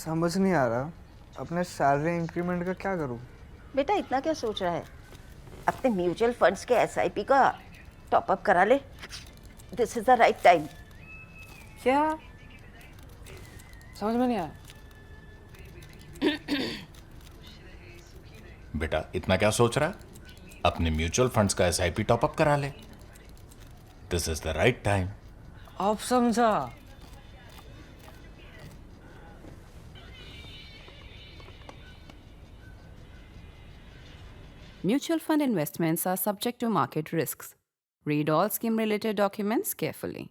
समझ नहीं आ रहा अपने सैलरी इंक्रीमेंट का क्या करूं। बेटा इतना क्या सोच रहा है? अपने म्यूचुअल फंड्स के एसआईपी का टॉपअप करा ले। This is the right time. क्या? समझ में नहीं आया। बेटा इतना क्या सोच रहा है? अपने म्यूचुअल फंड्स का एसआईपी टॉपअप करा ले। This is the right time. अब समझा। Mutual fund investments are subject to market risks. Read all scheme related documents carefully.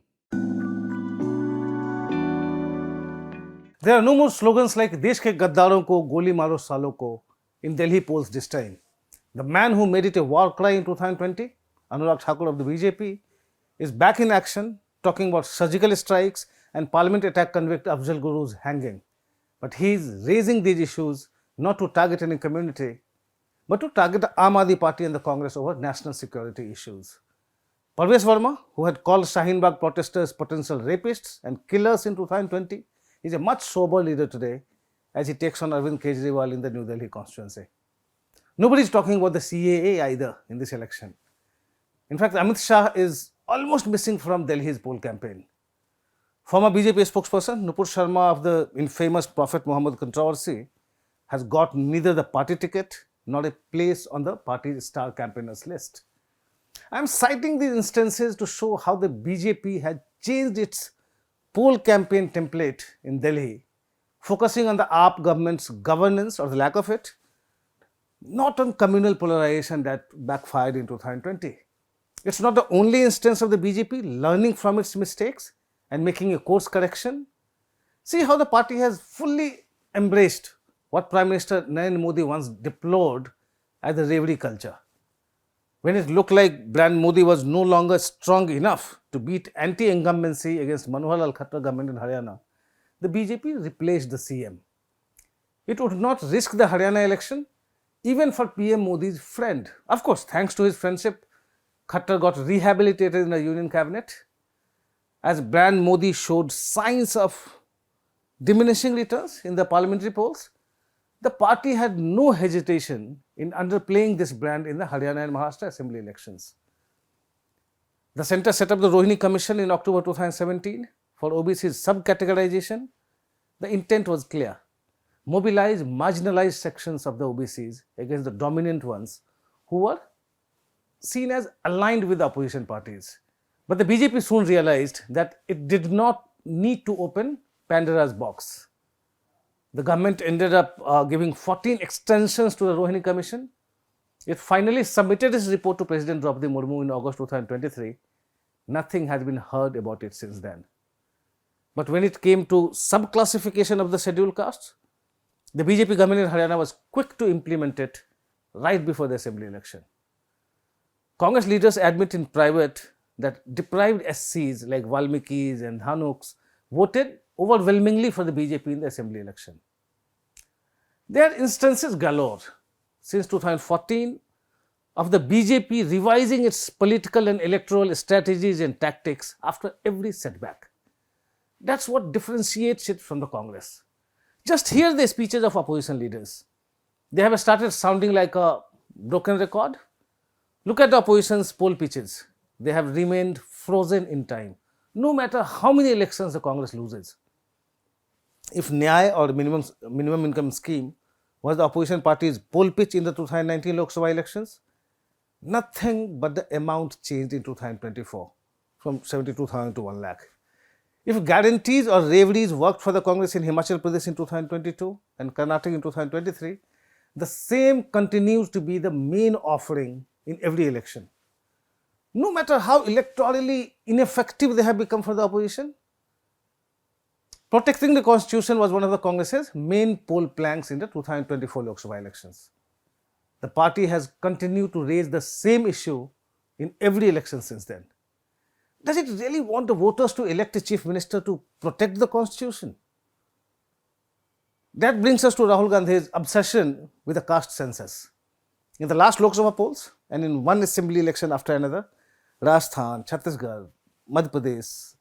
There are no more slogans like देश के गद्दारों को गोली मारो सालों को in Delhi polls this time. The man who made it a war cry in 2020, Anurag Thakur of the BJP, is back in action talking about surgical strikes and parliament attack convict Afzal Guru's hanging. But he is raising these issues not to target any community, but to target the Aam Aadmi Party and the Congress over national security issues. Parvez Verma, who had called Shaheen Bagh protesters potential rapists and killers in 2020, is a much sober leader today as he takes on Arvind Kejriwal in the New Delhi constituency. Nobody is talking about the CAA either in this election. In fact, Amit Shah is almost missing from Delhi's poll campaign. Former BJP spokesperson Nupur Sharma of the infamous Prophet Muhammad controversy has got neither the party ticket nor a place on the party's star campaigners list. I am citing these instances to show how the BJP had changed its poll campaign template in Delhi, focusing on the AAP government's governance or the lack of it, not on communal polarization that backfired in 2020. It's not the only instance of the BJP learning from its mistakes and making a course correction. See how the party has fully embraced what Prime Minister Narendra Modi once deplored as the reverie culture. When it looked like brand Modi was no longer strong enough to beat anti-incumbency against Manohar Lal Khattar government in Haryana, the BJP replaced the CM. It would not risk the Haryana election even for PM Modi's friend. Of course, thanks to his friendship, Khattar got rehabilitated in the union cabinet. As brand Modi showed signs of diminishing returns in the parliamentary polls, the party had no hesitation in underplaying this brand in the Haryana and Maharashtra assembly elections. The centre set up the Rohini Commission in October 2017 for OBC's subcategorization. The intent was clear: mobilize marginalized sections of the OBCs against the dominant ones who were seen as aligned with the opposition parties. But the BJP soon realized that it did not need to open Pandora's box. The government ended up giving 14 extensions to the Rohini Commission. It finally submitted its report to President Draupadi Murmu in August 2023. Nothing has been heard about it since then. But when it came to subclassification of the scheduled castes, the BJP government in Haryana was quick to implement it right before the assembly election. Congress leaders admit in private that deprived SCs like Valmikis and Dhanuks voted overwhelmingly for the BJP in the assembly election. There are instances galore since 2014 of the BJP revising its political and electoral strategies and tactics after every setback. That's what differentiates it from the Congress. Just hear the speeches of opposition leaders. They have started sounding like a broken record. Look at the opposition's poll pitches. They have remained frozen in time, no matter how many elections the Congress loses. If Nyay or minimum income scheme was the opposition party's poll pitch in the 2019 Lok Sabha elections, nothing but the amount changed in 2024 from 72,000 to 1 lakh. If guarantees or reveries worked for the Congress in Himachal Pradesh in 2022 and Karnataka in 2023, the same continues to be the main offering in every election. No matter how electorally ineffective they have become for the opposition, protecting the constitution was one of the Congress's main poll planks in the 2024 Lok Sabha elections. The party has continued to raise the same issue in every election since then. Does it really want the voters to elect a chief minister to protect the constitution? That brings us to Rahul Gandhi's obsession with the caste census. In the last Lok Sabha polls and in one assembly election after another, Rajasthan, Chhattisgarh, Madhya Pradesh,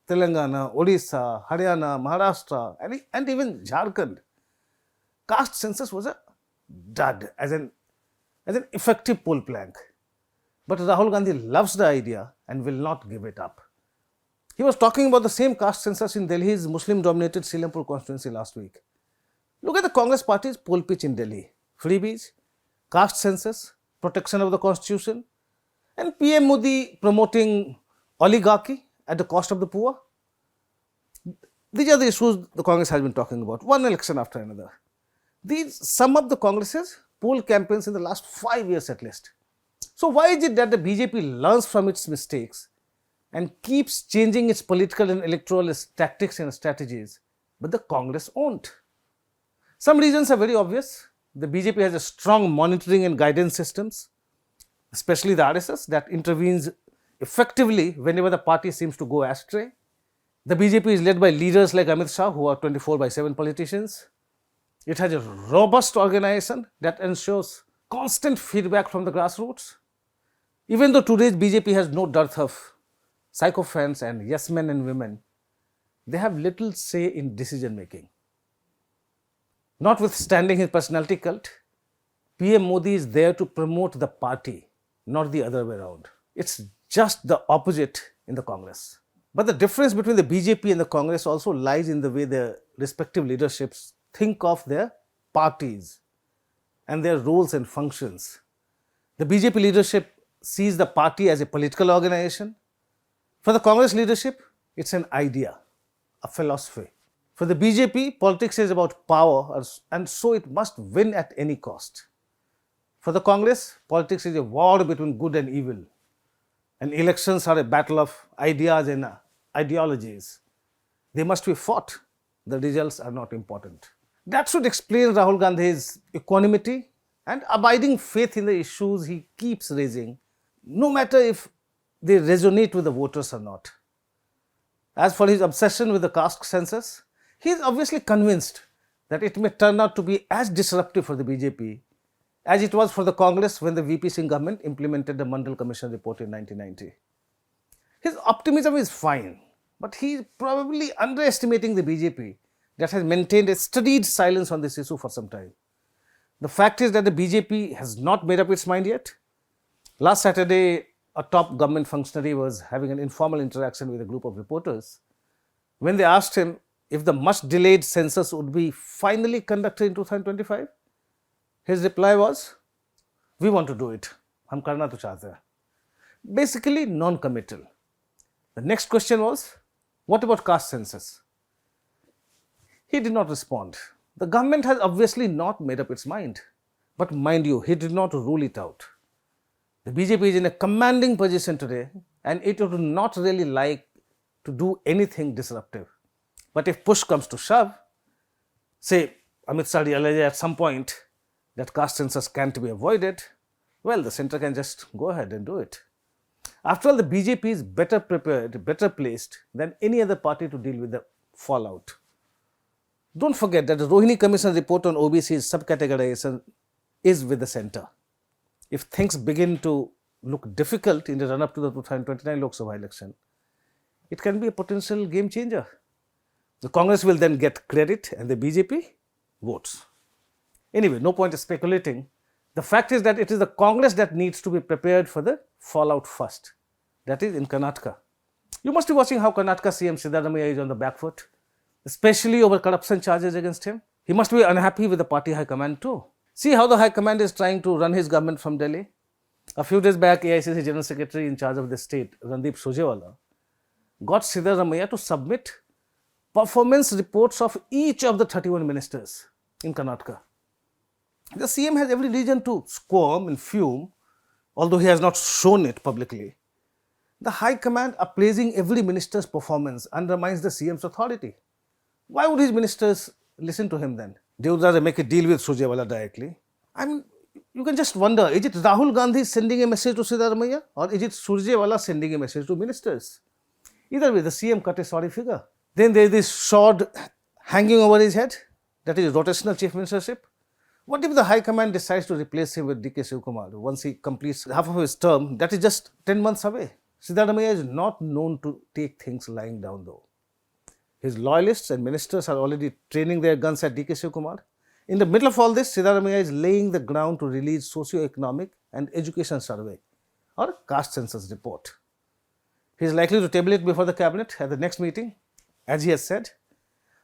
Telangana, Odisha, Haryana, Maharashtra, and even Jharkhand caste census was a dud as an effective poll plank. But Rahul Gandhi loves the idea and will not give it up. He was talking about the same caste census in Delhi's Muslim-dominated Selampur constituency last week. Look at the Congress party's poll pitch in Delhi. Freebies, caste census, protection of the constitution, and PM Modi promoting oligarchy at the cost of the poor. These are the issues the Congress has been talking about, one election after another. These sum up the Congress's poll campaigns in the last 5 years at least. So why is it that the BJP learns from its mistakes and keeps changing its political and electoral tactics and strategies, but the Congress won't? Some reasons are very obvious. The BJP has a strong monitoring and guidance systems, especially the RSS, that intervenes effectively whenever the party seems to go astray. The BJP is led by leaders like Amit Shah, who are 24/7 politicians. It has a robust organization that ensures constant feedback from the grassroots. Even though today's BJP has no dearth of sycophants and yes men and women, they have little say in decision making. Notwithstanding his personality cult, PM Modi is there to promote the party, not the other way around. It's just the opposite in the Congress. But the difference between the BJP and the Congress also lies in the way their respective leaderships think of their parties and their roles and functions. The BJP leadership sees the party as a political organization. For the Congress leadership, it's an idea, a philosophy. For the BJP, politics is about power, and so it must win at any cost. For the Congress, politics is a war between good and evil, and elections are a battle of ideas and ideologies. They must be fought. The results are not important. That should explain Rahul Gandhi's equanimity and abiding faith in the issues he keeps raising, no matter if they resonate with the voters or not. As for his obsession with the caste census, he is obviously convinced that it may turn out to be as disruptive for the BJP as it was for the Congress when the VP Singh government implemented the Mandal Commission report in 1990. His optimism is fine, but he is probably underestimating the BJP that has maintained a studied silence on this issue for some time. The fact is that the BJP has not made up its mind yet. Last Saturday, a top government functionary was having an informal interaction with a group of reporters. When they asked him if the much delayed census would be finally conducted in 2025, his reply was, "We want to do it. Hum karna to chahte hain." Basically non-committal. The next question was, what about caste census? He did not respond. The government has obviously not made up its mind. But mind you, he did not rule it out. The BJP is in a commanding position today, and it would not really like to do anything disruptive. But if push comes to shove, say Amit Shah realizes at some point that caste census can't be avoided, well, the centre can just go ahead and do it. After all, the BJP is better prepared, better placed than any other party to deal with the fallout. Don't forget that the Rohini Commission report on OBC's subcategorization is with the centre. If things begin to look difficult in the run-up to the 2029 Lok Sabha election, it can be a potential game changer. The Congress will then get credit and the BJP votes. Anyway, no point in speculating. The fact is that it is the Congress that needs to be prepared for the fallout first. That is in Karnataka. You must be watching how Karnataka CM Siddaramaiah is on the back foot, especially over corruption charges against him. He must be unhappy with the party high command too. See how the high command is trying to run his government from Delhi. A few days back, AICC General Secretary in charge of the state, Randeep Surjewala, got Siddaramaiah to submit performance reports of each of the 31 ministers in Karnataka. The CM has every reason to squirm and fume, although he has not shown it publicly. The high command appraising every minister's performance undermines the CM's authority. Why would his ministers listen to him then? They would rather make a deal with Surjewala directly. I mean, you can just wonder, is it Rahul Gandhi sending a message to Siddaramaiah, or is it Surjewala sending a message to ministers? Either way, the CM cut a sorry figure. Then there is this sword hanging over his head, that is rotational chief ministership. What if the high command decides to replace him with DK Shivkumar once he completes half of his term? That is just 10 months away. Siddaramaiah is not known to take things lying down though. His loyalists and ministers are already training their guns at DK Shivkumar, In the middle of all this, Siddaramaiah is laying the ground to release socio-economic and education survey or caste census report. He is likely to table it before the cabinet at the next meeting, as he has said.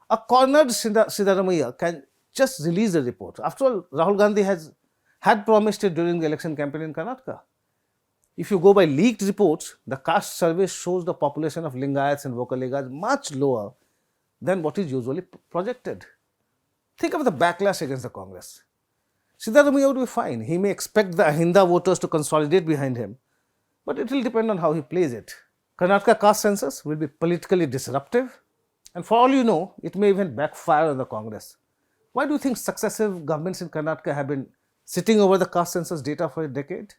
A cornered Siddaramaiah can just release the report. After all, Rahul Gandhi had promised it during the election campaign in Karnataka. If you go by leaked reports, the caste survey shows the population of Lingayats and Vokaligas much lower than what is usually projected. Think of the backlash against the Congress. Siddaramaiah would be fine. He may expect the Ahinda voters to consolidate behind him, but it will depend on how he plays it. Karnataka caste census will be politically disruptive, and for all you know, it may even backfire on the Congress. Why do you think successive governments in Karnataka have been sitting over the caste census data for a decade?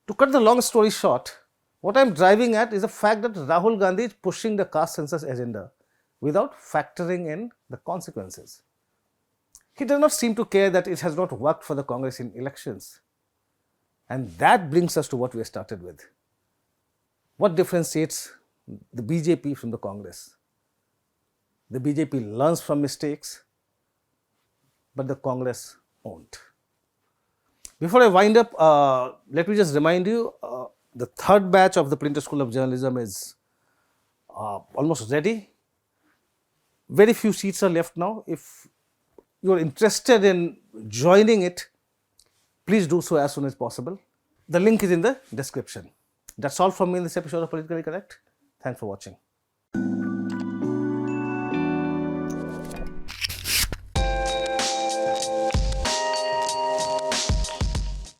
To cut the long story short, what I am driving at is the fact that Rahul Gandhi is pushing the caste census agenda without factoring in the consequences. He does not seem to care that it has not worked for the Congress in elections. And that brings us to what we started with. What differentiates the BJP from the Congress? The BJP learns from mistakes, but the Congress won't. Before I wind up, let me just remind you, the third batch of the Printer School of Journalism is almost ready. Very few seats are left now. If you are interested in joining it, please do so as soon as possible. The link is in the description. That's all from me in this episode of Politically Correct. Thanks for watching.